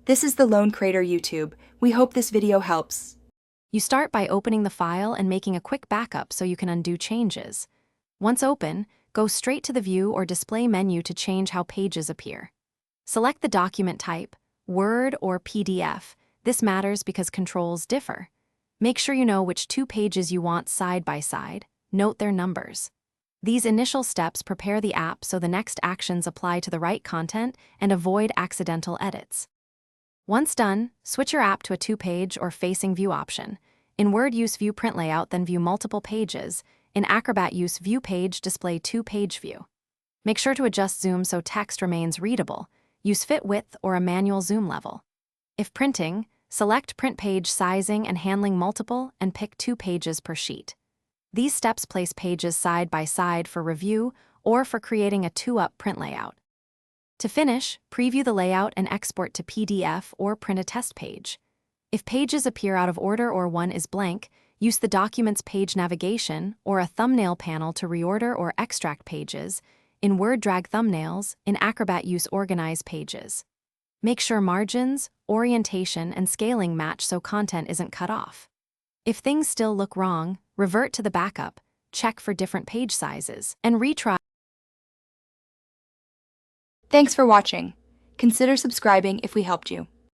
This is the Lone Crater YouTube. We hope this video helps. You start by opening the file and making a quick backup so you can undo changes. Once open, go straight to the View or Display menu to change how pages appear. Select the document type, Word or PDF. This matters because controls differ. Make sure you know which two pages you want side by side. Note their numbers. These initial steps prepare the app so the next actions apply to the right content and avoid accidental edits. Once done, switch your app to a two-page or facing view option. In Word, use View Print Layout, then view multiple pages. In Acrobat, use View Page, display two-page view. Make sure to adjust zoom so text remains readable. Use Fit Width or a manual zoom level. If printing, select Print Page Sizing and Handling Multiple and pick 2 pages per sheet. These steps place pages side by side for review or for creating a 2-up print layout. To finish, preview the layout and export to PDF or print a test page. If pages appear out of order or one is blank, use the document's page navigation or a thumbnail panel to reorder or extract pages. In Word, drag thumbnails. In Acrobat, use Organize Pages. Make sure margins, orientation, and scaling match so content isn't cut off. If things still look wrong, revert to the backup, check for different page sizes, and retry. Thanks for watching. Consider subscribing if we helped you.